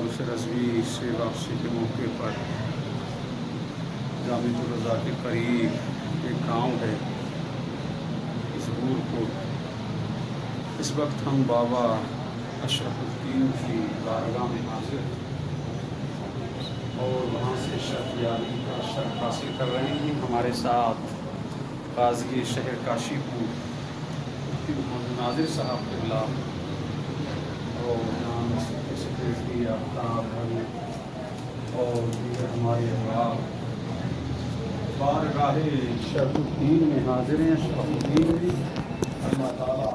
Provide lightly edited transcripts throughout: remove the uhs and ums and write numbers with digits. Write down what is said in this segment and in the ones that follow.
और उस रज़वी से वापसी के मौके पर जामिया रज़ा के करीब एक गाँव है ज़हूरपुर। इस वक्त हम बाबा अशरफुद्दीन की बारगाह में हाजिर हैं और वहाँ से शर्फियाली का शर्फ हासिल कर रहे हैं। हमारे साथ काज़ी शहर काशीपुर मुफ्ती मोहम्मद नाज़िर साहब क़िबला और नाम सेक्रेटरी आफ्ताब और दीगर हमारे अहबाब बारगाह शरफुद्दीन में हाजिर हैं। शरफुद्दीन में अल्लाह ताला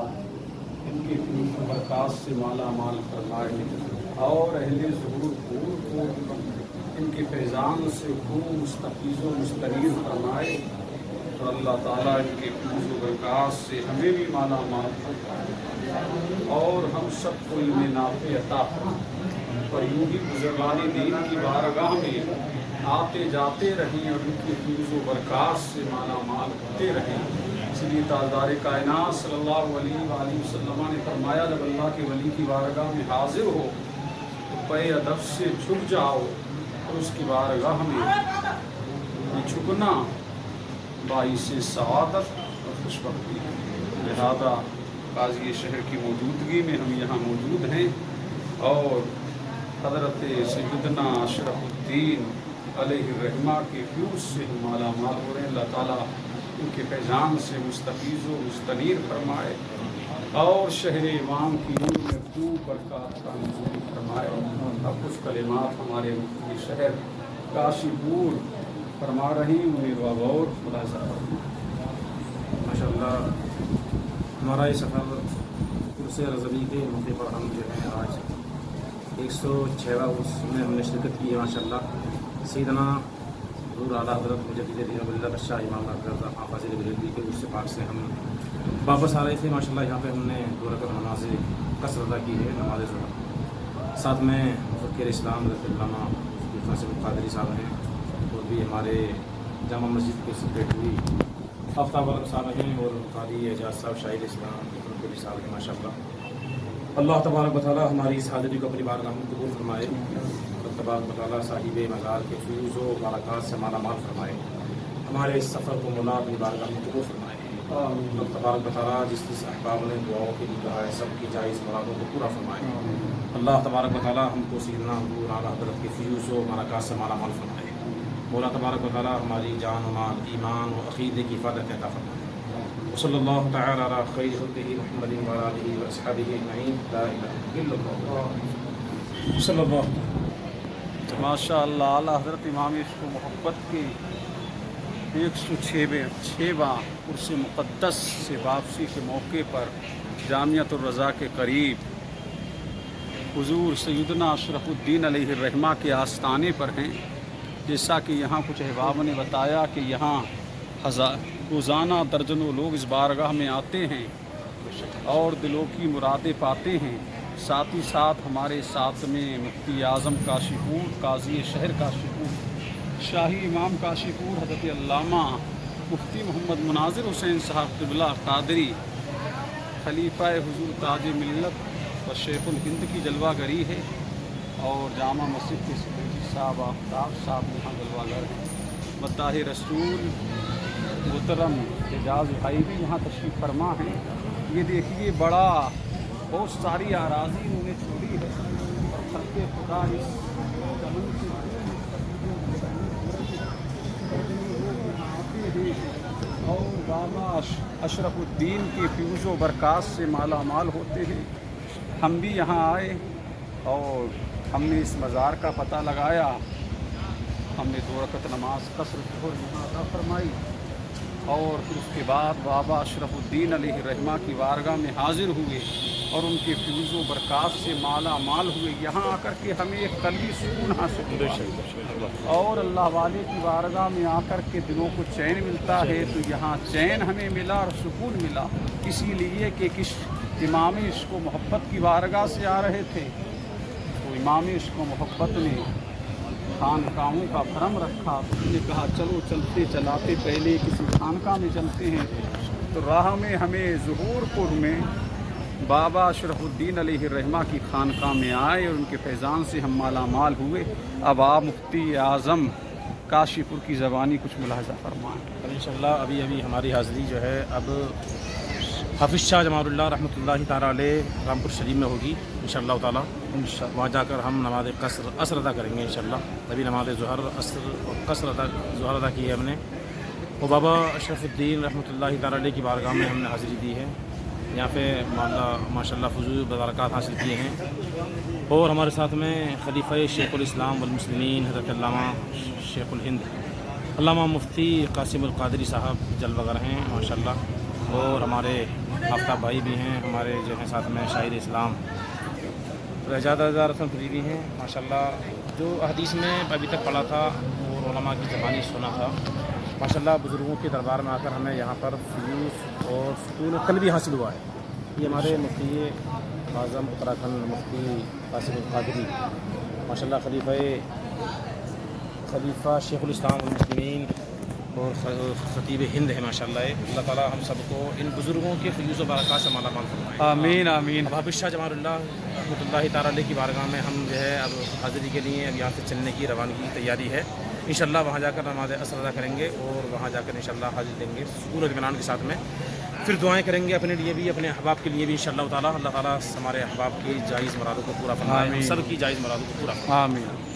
इनके फज़ल व बरक़ात से माला माल फरमाए और अहले ज़हूरपुर को इनके फैज़ान से खूब मुस्तफ़ीज़ व मुस्तनीर फरमाए और अल्लाह ताला इनके फज़ल व बरक़ात से हमें भी माला माल फरमाए और हम सबको इल्म नाफ़े अता फरमाए और यूँ ही बुज़ुर्गान दीन की बारगाह में आते जाते रहें और उनकी फज़ल व बरक़ात से माला माल होते रहें। इसलिए ताजदार कायनात सल्लल्लाहु अलैहि वसल्लम ने फरमाया, जब अल्लाह के वली की बारगाह में हाजिर हो तो पे अदब से झुक जाओ और उसकी बारगाह में झुकना बाइस सआदत और खुशबख्ती है। लिहाजा काज़ी शहर की मौजूदगी में हम यहाँ मौजूद हैं और हज़रत सैयदना अशरफुद्दीन अलैहिर्रहमा के फ्यूज़ से हम माला माल हो रहे हैं। अल्लाह ताला उनके फैज़ान से मुस्तफ़ीज़ व मुस्तनीर फरमाए और शहर इमाम की नूर में खूब बरक़ात का नुज़ूल फरमाए। अब कुछ कलिमात हमारे मुफ्ती शहर काशीपुर फरमा रही हैं, उन्हें गौर मुलाहिज़ा फरमाएं। माशाअल्लाह हमारा ये सफ़र उर्स रज़वी के मौके पर हम जो है आज 106वां उसमें हमने शिरकत की है। माशाअल्लाह सैयदना हज़ूर आला हज़रत मुजद्दिद दीन वली शाह इमाम रज़ा खां फ़ाज़िल बरेलवी के उर्स पाक से हम वापस आ रहे थे। माशाअल्लाह यहाँ पे हमने 2 रकात नमाज कसर अदा की है, नमाज ज़ुहर। साथ में मुफ़क्किर इस्लाम अल्लामा क़ासिम क़ादरी साहब हैं और भी हमारे जामा मस्जिद के सेक्रेटरी आफ्ताब साहब हैं और क़ादी एजाज साहब शाहिद इस्लाम साहब हैं। माशाअल्लाह अल्लाह तबारक व तआला हमारी इस हाज़िरी को अपनी बारगाह में कबूल फरमाए। अल्लाह तबारक व तआला साहिब मज़ार के फ़यूज़ व बरक़ात से माला माल फरमाए। हमारे इस सफ़र को मौला अपनी बारगाह में कबूल फरमाए। अल्लाह तबारक व तआला जिस अहबाब ने दुआओं के लिए कहा है सबकी जायज़ मुरादों को पूरा फरमाए। अल्लाह तबारक व तआला हमको सैयदना हज़ूर आला हज़रत के फ़यूज़ व बरक़ात से माला माल फरमाए। मौला तबारक व तआला हमारी जान व माल ईमान व अक़ीदे की हिफ़ाज़त अता फरमाए। सल्लल्लाहु तआला अला खैरि ख़ल्क़िही मुहम्मदिन व आलिहि व अस्हाबिही अजमईन। ला इलाहा इल्लल्लाह सल्लल्लाहु। माशाअल्लाह आला हज़रत इमाम इश्क़ व मोहब्बत के 106वां उर्स मुक़द्दस से वापसी के मौके पर जामिया रज़ा के करीब हुज़ूर सैयदना अशरफुद्दीन अलैहिर्रहमा के आस्ताने पर हैं। जैसा कि यहाँ कुछ अहबाब ने बताया कि यहाँ रोज़ाना दर्जनों लोग इस बारगाह में आते हैं और दिलों की मुरादें पाते हैं। साथ ही साथ हमारे साथ में मुफ्ती आज़म काशीपुर, काज़ी शहर काशीपुर, शाही इमाम काशीपुर हज़रत अल्लामा मुफ्ती मोहम्मद मुनाज़िर हुसैन साहब क़िबला क़ादरी खलीफा हुज़ूर ताज मिल्लत व शेखुल हिंद की जलवागरी है और जामा मस्जिद के सेक्रेटरी साहब आफ्ताब साहब यहाँ जलवागर हैं। मद्दाह रसूल मोहतरम एजाज भाई भी यहाँ तशरीफ़ फरमा हैं। ये देखिए बड़ा बहुत सारी आराज़ी उन्होंने छोड़ी है और खल्क़े खुदा इस चमन से और बाबा अशरफुद्दीन के फ़यूज़ व बरक़ात से माला माल होते हैं। हम भी यहाँ आए और हमने इस मज़ार का पता लगाया। हमने 2 रकात नमाज कसर ज़ुहर यहाँ अता फरमाई और फिर उसके बाद बाबा अशरफुद्दीन अलैहिर्रहमा की बारगाह में हाजिर हुए और उनके फ़यूज़ व बरक़ात से माला माल हुए। यहाँ आकर के हमें एक क़ल्बी सुकून हासिल हुआ और अल्लाह वाले की बारगाह में आकर के दिलों को चैन मिलता है। तो यहाँ चैन हमें मिला और सुकून मिला, इसीलिए कि किस इमाम इश्क़ व मोहब्बत की बारगाह से आ रहे थे। तो इमाम इश्क़ व मोहब्बत ने खानकाहों का भरम रखा। उसने कहा चलो चलते चलाते पहले किसी खानका में चलते हैं। तो राह में हमें ज़हूरपुर में بابا اشرف الدین علیہ الرحمہ کی خانقاہ میں آئے اور ان کے فیضان سے ہم مالا مال ہوئے. اب آپ مفتی اعظم کاشی پور کی زبانی کچھ ملاحظہ فرمائیں. انشاءاللہ ابھی ہماری حاضری جو ہے اب حافظ شاہ جمال اللہ رحمۃ اللہ تعالیٰ علیہ رامپور شریف میں ہوگی انشاءاللہ تعالیٰ. وہاں جا کر ہم نماز عصر ادا کریں گے انشاءاللہ. ابھی نماز ظہر عصر اور ظہر ادا کی ہے ہم نے. وہ بابا اشرف الدین رحمۃ اللہ تعالیٰ علیہ کی بارگاہ میں ہم نے حاضری دی ہے. یہاں پہ ماشاء اللہ فضول برکات حاصل کیے ہیں. اور ہمارے ساتھ میں خلیفہ شیخ الاسلام والمسلمین حضرت علامہ شیخ الہند علامہ مفتی قاسم القادری صاحب جلوہ گر ہیں ماشاء اللہ. اور ہمارے آفتاب بھائی بھی ہیں, ہمارے جو ہیں ساتھ میں شاعر اسلام رجاد رسم فری بھی ہیں ماشاء اللہ. جو حدیث میں ابھی تک پڑھا تھا اور علماء کی زبانی سنا تھا ماشاء اللہ. بزرگوں کے دربار میں آ کر ہمیں یہاں پر فیوز اور سکون قلبی حاصل ہوا ہے. یہ ہمارے مفتی اعظم اتراکھنڈ مفتی قاسم القادری ماشاء اللہ خلیفہ شیخ الاسلام والمسلمین اور خطیب ہند ہے ماشاء اللہ. اللہ تعالیٰ ہم سب کو ان بزرگوں کے فیوز و برکات سے مالا مال فرمائے. آمین آمین. اب حافظ شاہ جمال اللہ رحمۃ اللہ تعالیٰ علیہ کی بارگاہ میں ہم جو ہے اب حاضری کے لیے اب یہاں سے چلنے کی روانگی کی تیاری ہے. انشاءاللہ وہاں جا کر نماز عصر ادا کریں گے اور وہاں جا کر انشاءاللہ حاضری دیں گے سکون و اطمینان کے ساتھ میں. پھر دعائیں کریں گے اپنے لیے بھی, اپنے احباب کے لیے بھی انشاءاللہ تعالیٰ. اللہ تعالیٰ ہمارے احباب کی جائز مرادوں کو پورا فرمائے, ہم سب کی جائز مرادوں کو پورا فرمائے. آمین.